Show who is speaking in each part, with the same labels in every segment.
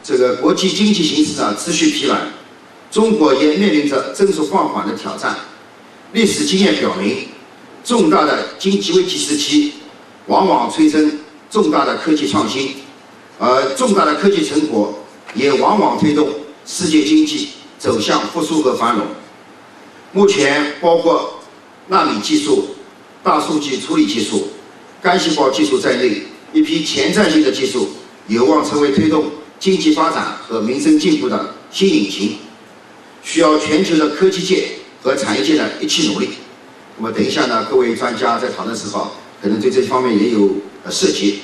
Speaker 1: 这个国际经济形势持续疲软，中国也面临着增速放缓的挑战。历史经验表明，重大的经济危机时期往往催生重大的科技创新，而重大的科技成果也往往推动世界经济走向复苏和繁荣。目前，包括纳米技术、大数据处理技术、干细胞技术在内，一批前瞻性的技术有望成为推动经济发展和民生进步的新引擎，需要全球的科技界和产业界的一起努力。那么，等一下呢，各位专家在讨论时候，可能对这方面也有涉及。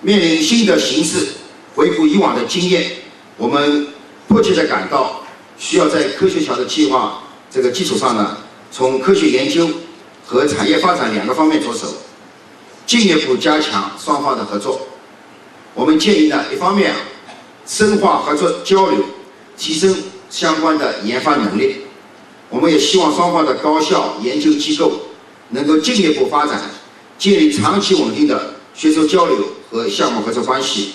Speaker 1: 面临新的形势，回顾以往的经验，我们迫切地感到，需要在科学桥的计划这个基础上呢，从科学研究和产业发展两个方面着手，进一步加强双方的合作。我们建议呢，一方面深化合作交流，提升相关的研发能力。我们也希望双方的高校研究机构能够进一步发展，建立长期稳定的学术交流和项目合作关系，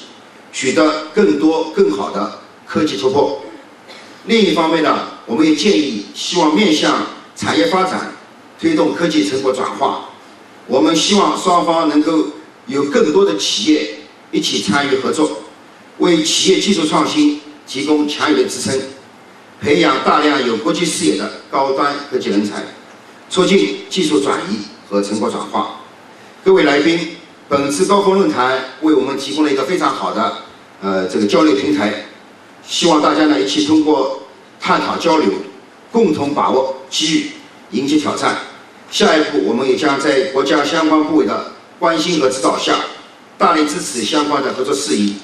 Speaker 1: 取得更多更好的科技突破。另一方面呢，我们也建议希望面向产业发展，推动科技成果转化。我们希望双方能够有更多的企业一起参与合作，为企业技术创新提供强有力的支撑，培养大量有国际视野的高端科技人才，促进技术转移和成果转化。各位来宾，本次高峰论坛为我们提供了一个非常好的这个交流平台，希望大家呢一起通过探讨交流，共同把握机遇，迎接挑战。下一步，我们也将在国家相关部委的关心和指导下，大力支持相关的合作事宜。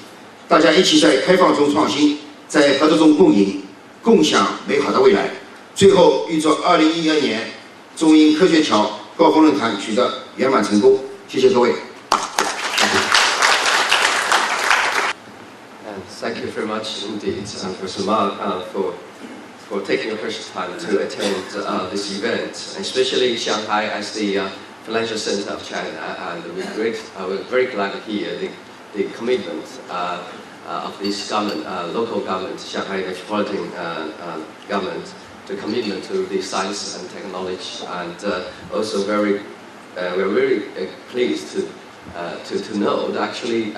Speaker 1: 大家一起在开放中创新，在合作中共赢，共享美好的未来。最后，预祝2012年中英科学桥高峰论坛取得圆满成功。谢谢各位。
Speaker 2: Thank you very much indeed, Professor Mark, for taking your precious time to attend this event, especially Shanghai as the financial center of China. And we're very glad to hear the commitment of this government, local government, Shanghai Metropolitan government, the commitment to the science and technology, and also we're very pleased to know that actually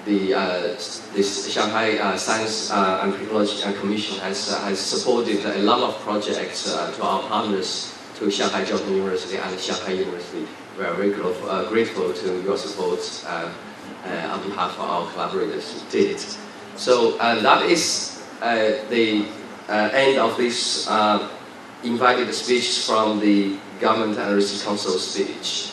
Speaker 2: this Shanghai Science and Technology Commission has supported a lot of projects to our partners, to Shanghai Jiaotong University and Shanghai University. We are very grateful to your support on behalf of our collaborators did. So that is the end of this invited speech from the Government and Research Council speech.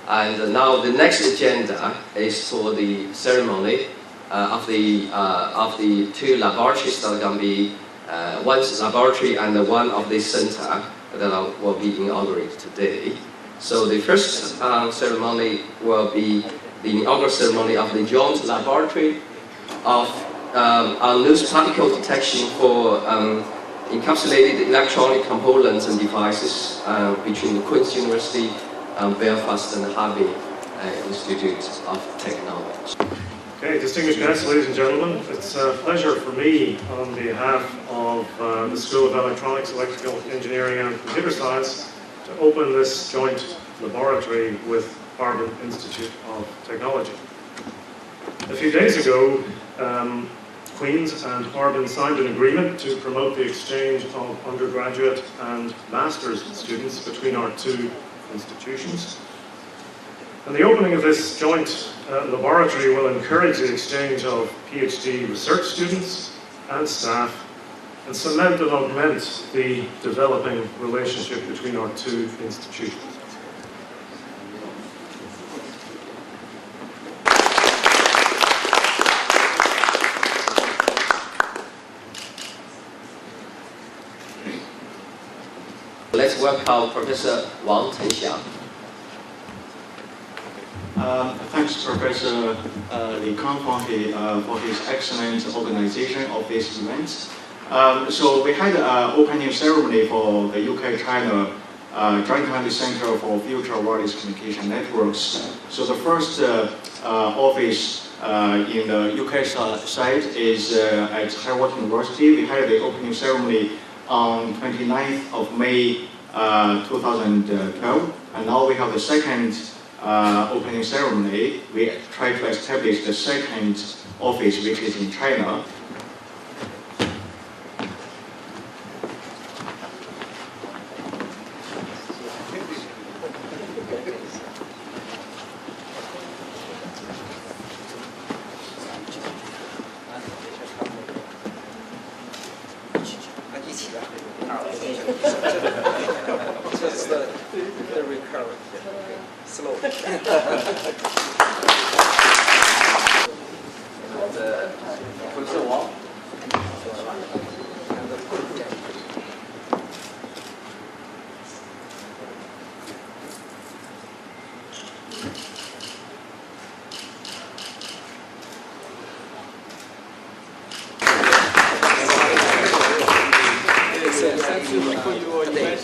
Speaker 2: And now the next agenda is for the ceremony of the two laboratories that are going to be one laboratory and one of the center that will be inaugurated today. So the first ceremony will be the inaugural ceremony of the joint laboratory of loose particle detection for encapsulated electronic components and devices between the Queen's University, Belfast and Harvey Institute of Technology.
Speaker 3: Okay, distinguished guests, ladies and gentlemen, it's a pleasure for me on behalf of the School of Electronics, Electrical Engineering and Computer Science to open this joint laboratory with Harbin Institute of Technology. A few days ago, Queen's and Harbin signed an agreement to promote the exchange of undergraduate and master's students between our two institutions. And the opening of this joint laboratory will encourage the exchange of PhD research students and staff and cement and augment the developing relationship between our two institutions.
Speaker 2: Let's welcome Professor Wang Tenxiang.
Speaker 4: Thanks, Professor Li Kang for his excellent organization of this event. So we had an opening ceremony for the UK-China Joint Handy Center for Future Wireless Communication Networks. So the first office in the UK side is at Harvard University. We had the opening ceremony on 29th of May 2012, and now we have the second opening ceremony. We try to establish the second office, which is in China.
Speaker 2: Just the recurrent, slow. Thank you for your event.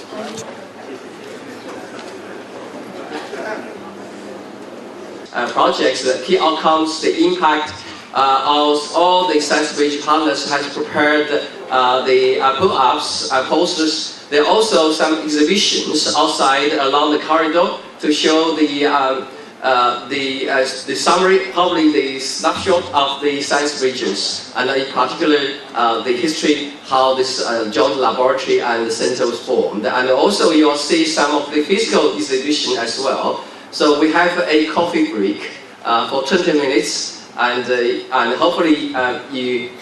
Speaker 2: Projects, the key outcomes, the impact of all the ScienceBridge partners has prepared the pull-ups, posters. There are also some exhibitions outside along the corridor to show the summary, probably the snapshot of the ScienceBridges, and in particular the history, how this joint laboratory and the center was formed. And also you'll see some of the physical exhibition as well. So we have a coffee break for 20 minutes, and hopefully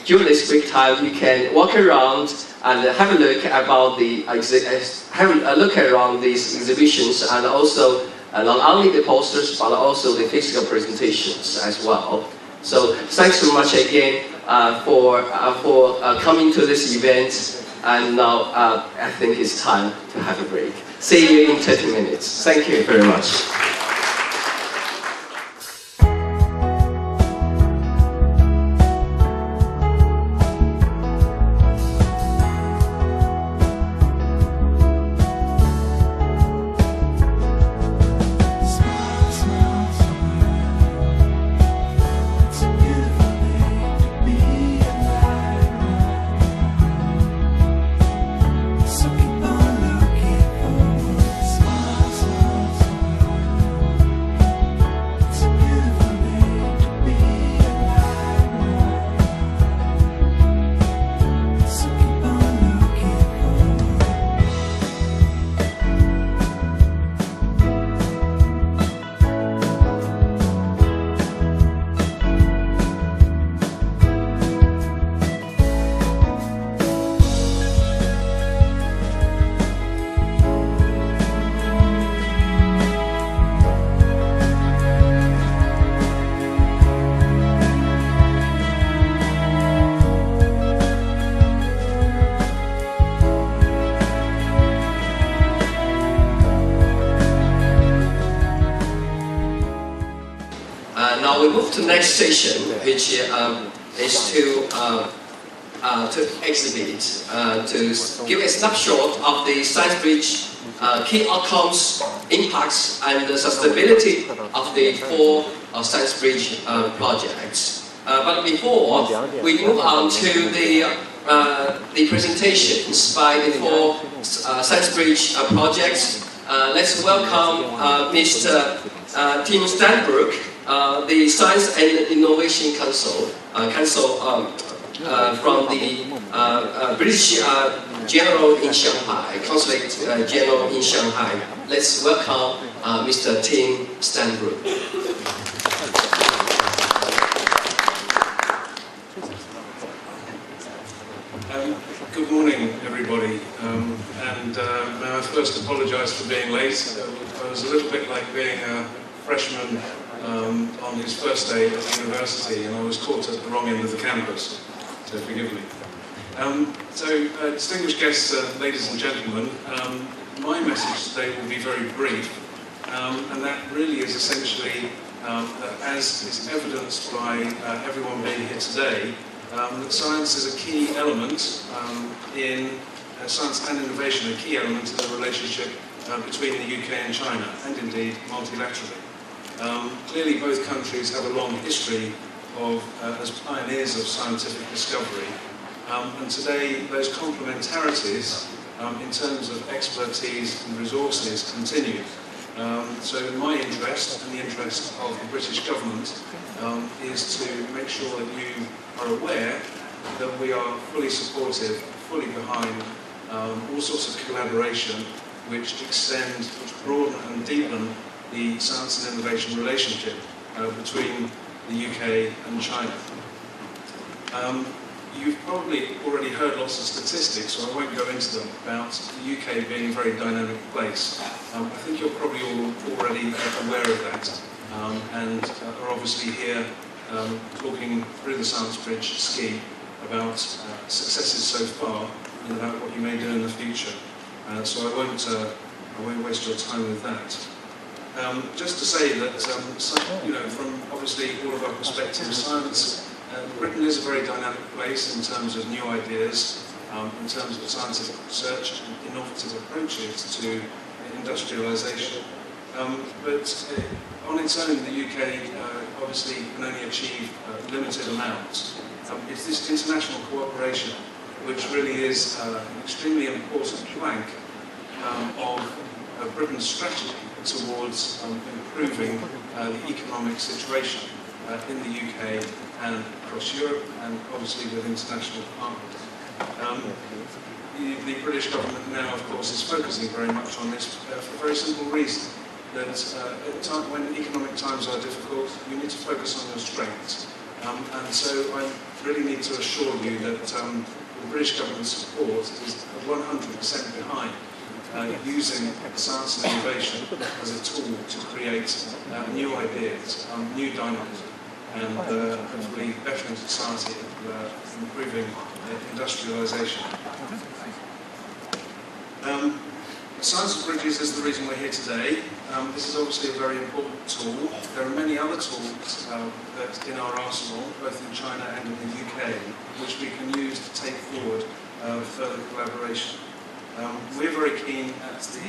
Speaker 2: during this break time you can walk around and have a look about the around these exhibitions, and also not only the posters but also the physical presentations as well. So thanks so much again for coming to this event, and now I think it's time to have a break. See you in 30 minutes. Thank you very much. Now we move to the next session, which is to exhibit, to give a snapshot of the ScienceBridge key outcomes, impacts, and the sustainability of the 4 ScienceBridge projects. But before we move on to the presentations by the 4 ScienceBridge projects, let's welcome Mr. Tim Stanbrook, the Science and Innovation Council from the British General in Shanghai, Consulate General in Shanghai. Let's welcome Mr. Tim Stanbrook.
Speaker 5: Good morning, everybody, and may I first apologise for being late. I was a little bit like being a freshman on his first day at the university, and I was caught at the wrong end of the campus, so forgive me. Distinguished guests, ladies and gentlemen, my message today will be very brief, and that really is essentially that, as is evidenced by everyone being here today, that science is a key element in science and innovation, a key element in the relationship between the UK and China, and indeed multilaterally. Clearly both countries have a long history as pioneers of scientific discovery. And today, those complementarities in terms of expertise and resources continue. So my interest and the interest of the British government is to make sure that you are aware that we are fully supportive, fully behind all sorts of collaboration which extend, which broaden and deepen the science and innovation relationship between the UK and China. You've probably already heard lots of statistics, so I won't go into them, about the UK being a very dynamic place. I think you're probably all already aware of that, and are obviously here talking through the Science Bridge scheme about successes so far and about what you may do in the future. So I won't waste your time with that. Just to say that, from obviously all of our perspectives, science, Britain is a very dynamic place in terms of new ideas, in terms of scientific research and innovative approaches to industrialisation. But on its own, the UK obviously can only achieve limited amounts. It's this international cooperation which really is an extremely important plank of Britain's strategy towards improving the economic situation in the UK and across Europe, and obviously with international partners. The British government now, of course, is focusing very much on this for a very simple reason, that when economic times are difficult, you need to focus on your strengths. And so I really need to assure you that the British government's support is 100% behind using science and innovation as a tool to create new ideas, new dynamism, and hopefully bettering society, improving industrialisation. Science and Bridges is the reason we're here today. This is obviously a very important tool. There are many other tools that in our arsenal, both in China and in the UK, which we can use to take forward further collaboration. We're very keen at the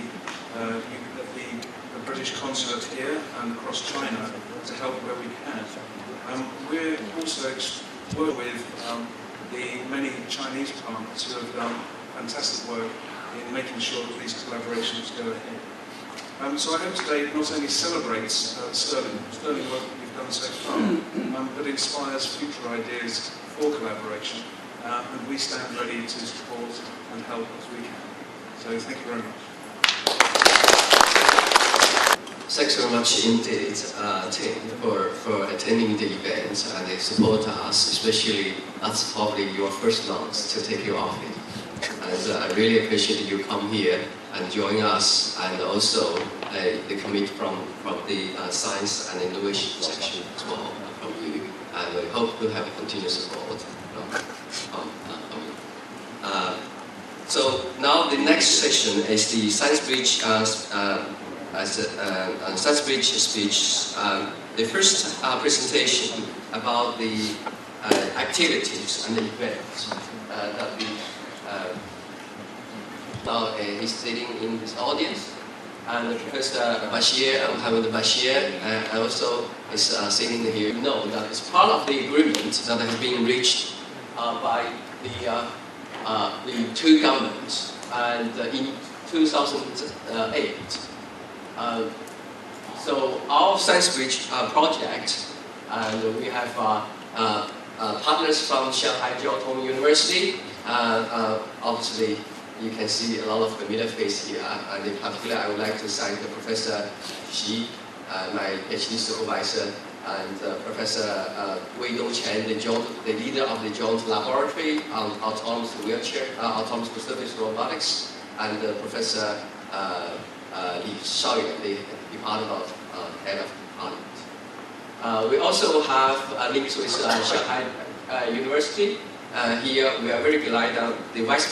Speaker 5: British consulate here and across China to help where we can. We're also working with the many Chinese partners who have done fantastic work in making sure that these collaborations go ahead. So I hope today not only celebrates sterling work that we've done so far, but inspires future ideas for collaboration, and we stand ready to support and help as we can. So thank you very much.
Speaker 2: Thanks very much indeed, Tim, for attending the event and they support us, especially that's probably your first month to take your office. And I really appreciate you come here and join us, and also the committee from the Science and Innovation section as well from you. And we hope to have continued support from you. So now the next section is the Science Bridge Science Bridge speech. The first presentation about the activities and the events that we now he's sitting in this audience, and Professor Bashir, Mohammed Bashir, also is sitting here. You know that it's part of the agreement that has been reached by the two governments, and in 2008. So our Science Bridge project, and we have partners from Shanghai Jiao Tong University. Obviously, you can see a lot of familiar faces here, and in particular, I would like to thank Professor Xi, my PhD supervisor, and Professor Wei Dongchen, the leader of the joint laboratory on autonomous wheelchair, autonomous surface robotics, and Professor Li Shaoyue, the department of head of department. We also have links with Shanghai University. Here we are very glad that the vice